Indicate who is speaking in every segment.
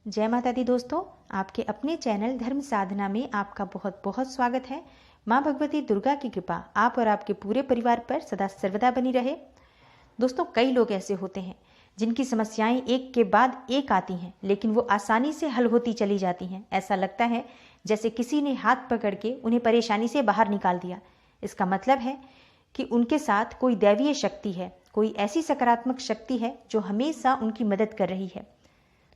Speaker 1: जय माता दी दोस्तों, आपके अपने चैनल धर्म साधना में आपका बहुत बहुत स्वागत है। माँ भगवती दुर्गा की कृपा आप और आपके पूरे परिवार पर सदा सर्वदा बनी रहे। दोस्तों, कई लोग ऐसे होते हैं जिनकी समस्याएं एक के बाद एक आती हैं, लेकिन वो आसानी से हल होती चली जाती हैं। ऐसा लगता है जैसे किसी ने हाथ पकड़ के उन्हें परेशानी से बाहर निकाल दिया। इसका मतलब है कि उनके साथ कोई दैवीय शक्ति है, कोई ऐसी सकारात्मक शक्ति है जो हमेशा उनकी मदद कर रही है।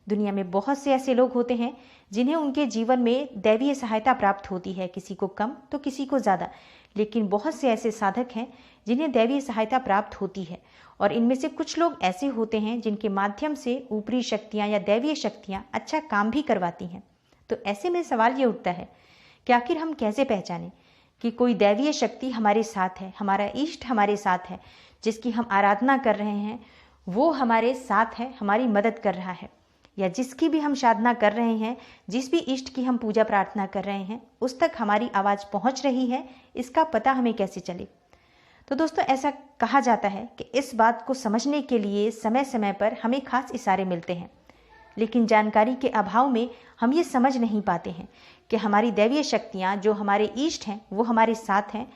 Speaker 1: दुनिया में बहुत से ऐसे लोग होते हैं जिन्हें उनके जीवन में दैवीय सहायता प्राप्त होती है, किसी को कम तो किसी को ज़्यादा, लेकिन बहुत से ऐसे साधक हैं जिन्हें दैवीय सहायता प्राप्त होती है। और इनमें से कुछ लोग ऐसे होते हैं जिनके माध्यम से ऊपरी शक्तियाँ या दैवीय शक्तियाँ अच्छा काम भी करवाती हैं। तो ऐसे में सवाल ये उठता है कि आखिर हम कैसे पहचानें कि कोई दैवीय शक्ति हमारे साथ है, हमारा इष्ट हमारे साथ है, जिसकी हम आराधना कर रहे हैं वो हमारे साथ है, हमारी मदद कर रहा है, या जिसकी भी हम साधना कर रहे हैं, जिस भी इष्ट की हम पूजा प्रार्थना कर रहे हैं, उस तक हमारी आवाज़ पहुंच रही है, इसका पता हमें कैसे चले। तो दोस्तों, ऐसा कहा जाता है कि इस बात को समझने के लिए समय समय पर हमें खास इशारे मिलते हैं, लेकिन जानकारी के अभाव में हम ये समझ नहीं पाते हैं कि हमारी दैवीय शक्तियाँ जो हमारे इष्ट हैं वो हमारे साथ हैं।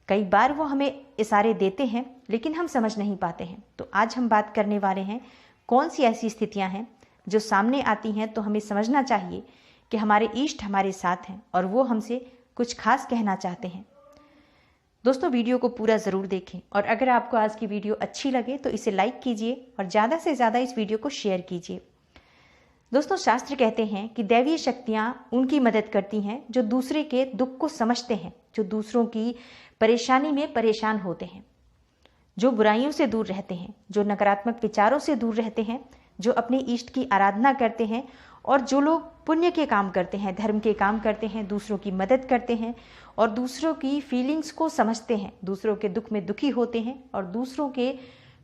Speaker 1: कई बार वो हमें इशारे देते हैं लेकिन हम समझ नहीं पाते हैं। तो आज हम बात करने वाले हैं कौन सी ऐसी स्थितियाँ हैं जो सामने आती हैं तो हमें समझना चाहिए कि हमारे इष्ट हमारे साथ हैं और वो हमसे कुछ खास कहना चाहते हैं। दोस्तों, वीडियो को पूरा ज़रूर देखें और अगर आपको आज की वीडियो अच्छी लगे तो इसे लाइक कीजिए और ज़्यादा से ज़्यादा इस वीडियो को शेयर कीजिए। दोस्तों, शास्त्र कहते हैं कि दैवीय शक्तियाँ उनकी मदद करती हैं जो दूसरे के दुख को समझते हैं, जो दूसरों की परेशानी में परेशान होते हैं, जो बुराइयों से दूर रहते हैं, जो नकारात्मक विचारों से दूर रहते हैं, जो अपने इष्ट की आराधना करते हैं, और जो लोग पुण्य के काम करते हैं, धर्म के काम करते हैं, दूसरों की मदद करते हैं और दूसरों की फीलिंग्स को समझते हैं, दूसरों के दुख में दुखी होते हैं और दूसरों के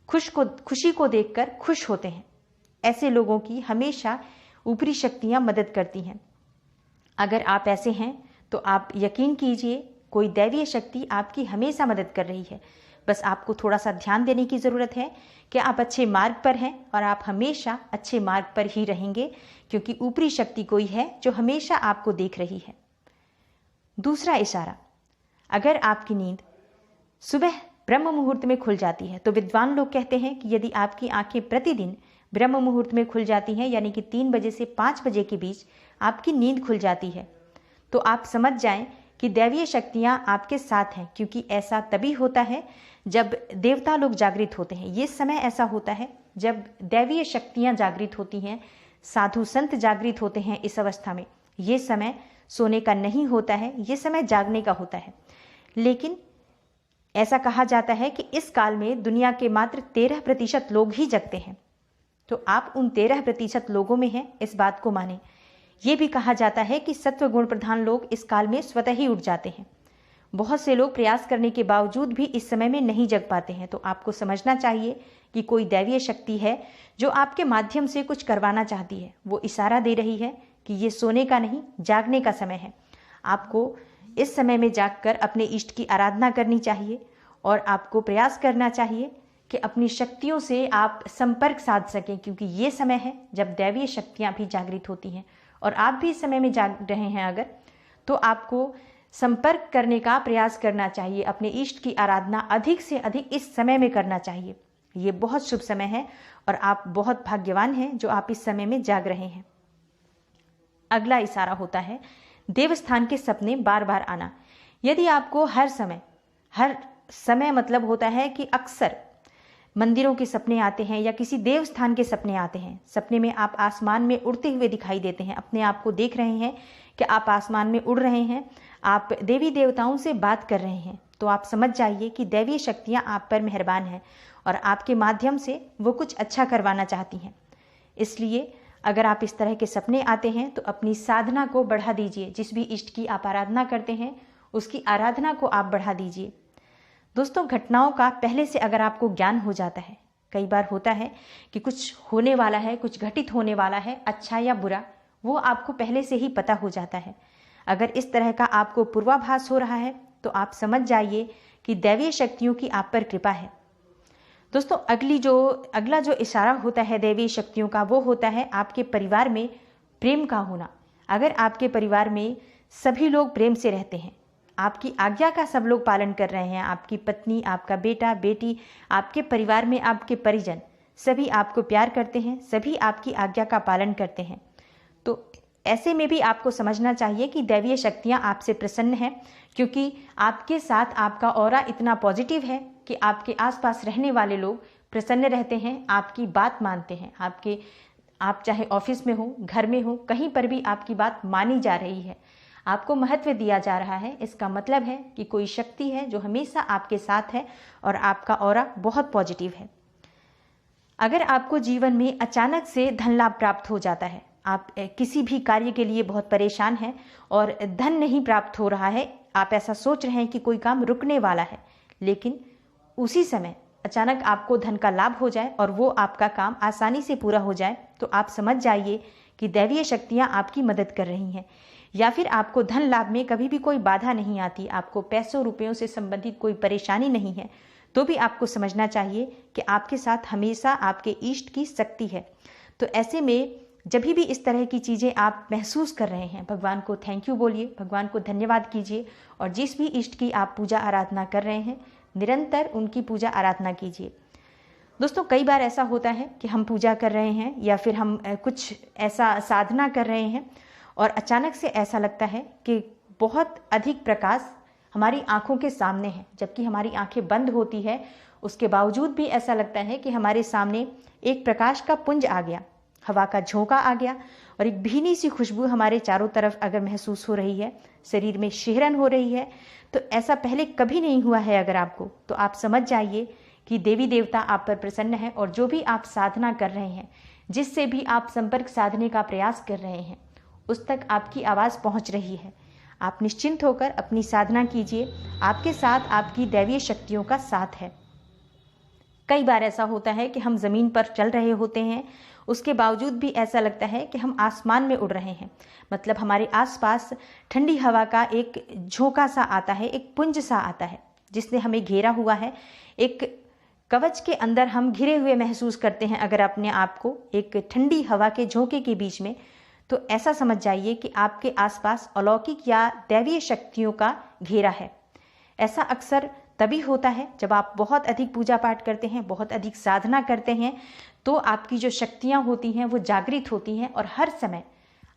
Speaker 1: खुशी को देखकर खुश होते हैं। ऐसे लोगों की हमेशा ऊपरी शक्तियां मदद करती हैं। अगर आप ऐसे हैं तो आप यकीन कीजिए कोई दैवीय शक्ति आपकी हमेशा मदद कर रही है। बस आपको थोड़ा सा ध्यान देने की ज़रूरत है कि आप अच्छे मार्ग पर हैं और आप हमेशा अच्छे मार्ग पर ही रहेंगे, क्योंकि ऊपरी शक्ति कोई है जो हमेशा आपको देख रही है। दूसरा इशारा, अगर आपकी नींद सुबह ब्रह्म मुहूर्त में खुल जाती है तो विद्वान लोग कहते हैं कि यदि आपकी आंखें प्रतिदिन ब्रह्म मुहूर्त में खुल जाती हैं, यानी कि 3 बजे से 5 बजे के बीच आपकी नींद खुल जाती है, तो आप समझ जाएं कि दैवीय शक्तियां आपके साथ हैं, क्योंकि ऐसा तभी होता है जब देवता लोग जागृत होते हैं। ये समय ऐसा होता है जब दैवीय शक्तियां जागृत होती हैं, साधु संत जागृत होते हैं। इस अवस्था में ये समय सोने का नहीं होता है, ये समय जागने का होता है। लेकिन ऐसा कहा जाता है कि इस काल में दुनिया के मात्र 13% लोग ही जगते हैं, तो आप उन 13% लोगों में हैं, इस बात को माने। ये भी कहा जाता है कि सत्व गुण प्रधान लोग इस काल में स्वतः ही उठ जाते हैं। बहुत से लोग प्रयास करने के बावजूद भी इस समय में नहीं जग पाते हैं। तो आपको समझना चाहिए कि कोई दैवीय शक्ति है जो आपके माध्यम से कुछ करवाना चाहती है। वो इशारा दे रही है कि ये सोने का नहीं, जागने का समय है। आपको इस समय में जागकर अपने इष्ट की आराधना करनी चाहिए और आपको प्रयास करना चाहिए कि अपनी शक्तियों से आप संपर्क साध सकें, क्योंकि ये समय है जब दैवीय शक्तियाँ भी जागृत होती हैं और आप भी इस समय में जाग रहे हैं अगर, तो आपको संपर्क करने का प्रयास करना चाहिए। अपने इष्ट की आराधना अधिक से अधिक इस समय में करना चाहिए। ये बहुत शुभ समय है और आप बहुत भाग्यवान हैं जो आप इस समय में जाग रहे हैं। अगला इशारा होता है देवस्थान के सपने बार बार आना। यदि आपको हर समय मतलब होता है कि अक्सर मंदिरों के सपने आते हैं या किसी देवस्थान के सपने आते हैं, सपने में आप आसमान में उड़ते हुए दिखाई देते हैं, अपने आप को देख रहे हैं कि आप आसमान में उड़ रहे हैं, आप देवी देवताओं से बात कर रहे हैं, तो आप समझ जाइए कि दैवीय शक्तियाँ आप पर मेहरबान हैं और आपके माध्यम से वो कुछ अच्छा करवाना चाहती हैं। इसलिए अगर आप इस तरह के सपने आते हैं तो अपनी साधना को बढ़ा दीजिए। जिस भी इष्ट की आप आराधना करते हैं उसकी आराधना को आप बढ़ा दीजिए। दोस्तों, घटनाओं का पहले से अगर आपको ज्ञान हो जाता है, कई बार होता है कि कुछ होने वाला है, कुछ घटित होने वाला है, अच्छा या बुरा, वो आपको पहले से ही पता हो जाता है। अगर इस तरह का आपको पूर्वाभास हो रहा है तो आप समझ जाइए कि दैवीय शक्तियों की आप पर कृपा है। दोस्तों, अगला जो इशारा होता है दैवीय शक्तियों का, वो होता है आपके परिवार में प्रेम का होना। अगर आपके परिवार में सभी लोग प्रेम से रहते हैं, आपकी आज्ञा का सब लोग पालन कर रहे हैं, आपकी पत्नी, आपका बेटा बेटी, आपके परिवार में आपके परिजन सभी आपको प्यार करते हैं, सभी आपकी आज्ञा का पालन करते हैं, तो ऐसे में भी आपको समझना चाहिए कि दैवीय शक्तियाँ आपसे प्रसन्न हैं, क्योंकि आपके साथ आपका ऑरा इतना पॉजिटिव है कि आपके आसपास रहने वाले लोग प्रसन्न रहते हैं, आपकी बात मानते हैं। आप चाहे ऑफिस में हो, घर में हो, कहीं पर भी आपकी बात मानी जा रही है, आपको महत्व दिया जा रहा है। इसका मतलब है कि कोई शक्ति है जो हमेशा आपके साथ है और आपका ऑरा बहुत पॉजिटिव है। अगर आपको जीवन में अचानक से धन लाभ प्राप्त हो जाता है, आप किसी भी कार्य के लिए बहुत परेशान हैं और धन नहीं प्राप्त हो रहा है, आप ऐसा सोच रहे हैं कि कोई काम रुकने वाला है, लेकिन उसी समय अचानक आपको धन का लाभ हो जाए और वो आपका काम आसानी से पूरा हो जाए, तो आप समझ जाइए कि दैवीय शक्तियाँ आपकी मदद कर रही हैं। या फिर आपको धन लाभ में कभी भी कोई बाधा नहीं आती, आपको पैसों रुपयों से संबंधित कोई परेशानी नहीं है, तो भी आपको समझना चाहिए कि आपके साथ हमेशा आपके इष्ट की शक्ति है। तो ऐसे में जब भी इस तरह की चीज़ें आप महसूस कर रहे हैं, भगवान को थैंक यू बोलिए, भगवान को धन्यवाद कीजिए, और जिस भी इष्ट की आप पूजा आराधना कर रहे हैं निरंतर उनकी पूजा आराधना कीजिए। दोस्तों, कई बार ऐसा होता है कि हम पूजा कर रहे हैं या फिर हम कुछ ऐसा साधना कर रहे हैं और अचानक से ऐसा लगता है कि बहुत अधिक प्रकाश हमारी आंखों के सामने है, जबकि हमारी आंखें बंद होती है, उसके बावजूद भी ऐसा लगता है कि हमारे सामने एक प्रकाश का पुंज आ गया, हवा का झोंका आ गया और एक भीनी सी खुशबू हमारे चारों तरफ अगर महसूस हो रही है, शरीर में शिहरन हो रही है, तो ऐसा पहले कभी नहीं हुआ है अगर आपको, तो आप समझ जाइए कि देवी देवता आप पर प्रसन्न है और जो भी आप साधना कर रहे हैं, जिससे भी आप संपर्क साधने का प्रयास कर रहे हैं, उस तक आपकी आवाज़ पहुंच रही है। आप निश्चिंत होकर अपनी साधना कीजिए, आपके साथ आपकी दैवीय शक्तियों का साथ है। कई बार ऐसा होता है कि हम ज़मीन पर चल रहे होते हैं, उसके बावजूद भी ऐसा लगता है कि हम आसमान में उड़ रहे हैं, मतलब हमारे आसपास ठंडी हवा का एक झोंका सा आता है, एक पुंज सा आता है जिसने हमें घेरा हुआ है। एक कवच के अंदर हम घिरे हुए महसूस करते हैं अगर अपने आप को एक ठंडी हवा के झोंके के बीच में, तो ऐसा समझ जाइए कि आपके आसपास अलौकिक या दैवीय शक्तियों का घेरा है। ऐसा अक्सर तभी होता है जब आप बहुत अधिक पूजा पाठ करते हैं, बहुत अधिक साधना करते हैं, तो आपकी जो शक्तियाँ होती हैं वो जागृत होती हैं और हर समय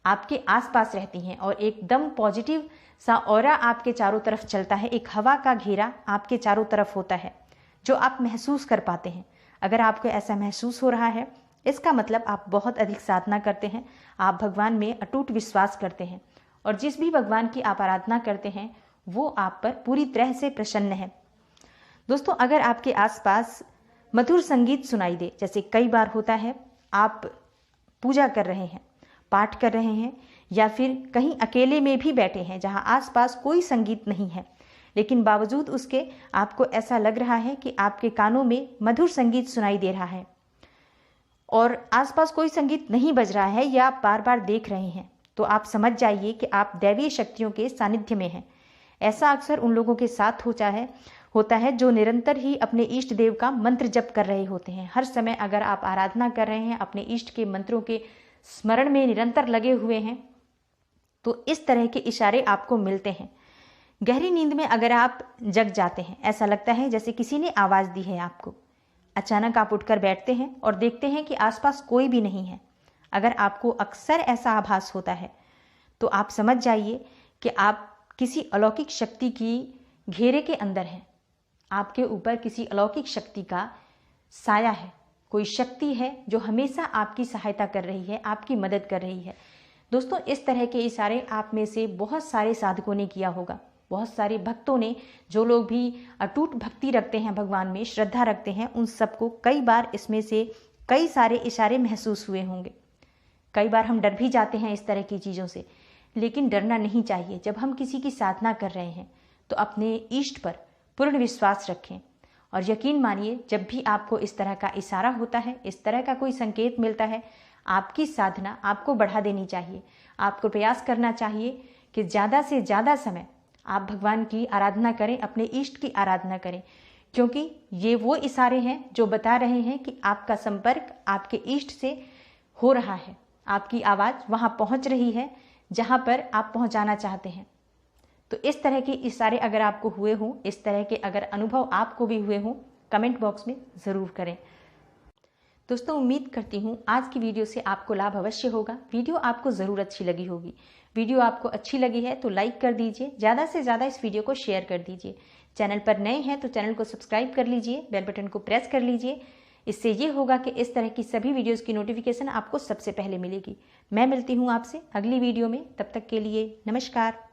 Speaker 1: आपके आसपास रहती हैं और एकदम पॉजिटिव सा ऑरा आपके चारों तरफ चलता है, एक हवा का घेरा आपके चारों तरफ होता है जो आप महसूस कर पाते हैं। अगर आपको ऐसा महसूस हो रहा है, इसका मतलब आप बहुत अधिक साधना करते हैं, आप भगवान में अटूट विश्वास करते हैं और जिस भी भगवान की आप आराधना करते हैं वो आप पर पूरी तरह से प्रसन्न है। दोस्तों, अगर आपके आसपास मधुर संगीत सुनाई दे, जैसे कई बार होता है आप पूजा कर रहे हैं, पाठ कर रहे हैं या फिर कहीं अकेले में भी बैठे हैं जहां आसपास कोई संगीत नहीं है, लेकिन बावजूद उसके आपको ऐसा लग रहा है कि आपके कानों में मधुर संगीत सुनाई दे रहा है और आसपास कोई संगीत नहीं बज रहा है या आप बार बार देख रहे हैं, तो आप समझ जाइए कि आप दैवीय शक्तियों के सानिध्य में हैं। ऐसा अक्सर उन लोगों के साथ होता है जो निरंतर ही अपने इष्ट देव का मंत्र जप कर रहे होते हैं। हर समय अगर आप आराधना कर रहे हैं, अपने इष्ट के मंत्रों के स्मरण में निरंतर लगे हुए हैं, तो इस तरह के इशारे आपको मिलते हैं। गहरी नींद में अगर आप जग जाते हैं, ऐसा लगता है जैसे किसी ने आवाज़ दी है आपको। अचानक आप उठकर बैठते हैं और देखते हैं कि आसपास कोई भी नहीं है। अगर आपको अक्सर ऐसा आभास होता है तो आप समझ जाइए कि आप किसी अलौकिक शक्ति की घेरे के अंदर हैं। आपके ऊपर किसी अलौकिक शक्ति का साया है, कोई शक्ति है जो हमेशा आपकी सहायता कर रही है, आपकी मदद कर रही है। दोस्तों, इस तरह के इशारे आप में से बहुत सारे साधकों ने किया होगा, बहुत सारे भक्तों ने, जो लोग भी अटूट भक्ति रखते हैं, भगवान में श्रद्धा रखते हैं, उन सबको कई बार इसमें से कई सारे इशारे महसूस हुए होंगे। कई बार हम डर भी जाते हैं इस तरह की चीज़ों से, लेकिन डरना नहीं चाहिए। जब हम किसी की साधना कर रहे हैं तो अपने इष्ट पर पूर्ण विश्वास रखें और यकीन मानिए, जब भी आपको इस तरह का इशारा होता है, इस तरह का कोई संकेत मिलता है, आपकी साधना आपको बढ़ा देनी चाहिए। आपको प्रयास करना चाहिए कि ज़्यादा से ज़्यादा समय आप भगवान की आराधना करें, अपने इष्ट की आराधना करें, क्योंकि ये वो इशारे हैं जो बता रहे हैं कि आपका संपर्क आपके इष्ट से हो रहा है। आपकी आवाज़ वहाँ पहुँच रही है जहाँ पर आप पहुँचाना चाहते हैं। तो इस तरह के इशारे अगर आपको हुए हों, इस तरह के अगर अनुभव आपको भी हुए हों, कमेंट बॉक्स में ज़रूर करें। दोस्तों, उम्मीद करती हूँ आज की वीडियो से आपको लाभ अवश्य होगा। वीडियो आपको ज़रूर अच्छी लगी होगी। वीडियो आपको अच्छी लगी है तो लाइक कर दीजिए, ज़्यादा से ज़्यादा इस वीडियो को शेयर कर दीजिए। चैनल पर नए हैं तो चैनल को सब्सक्राइब कर लीजिए, बेल बटन को प्रेस कर लीजिए। इससे ये होगा कि इस तरह की सभी वीडियोज़ की नोटिफिकेशन आपको सबसे पहले मिलेगी। मैं मिलती हूँ आपसे अगली वीडियो में, तब तक के लिए नमस्कार।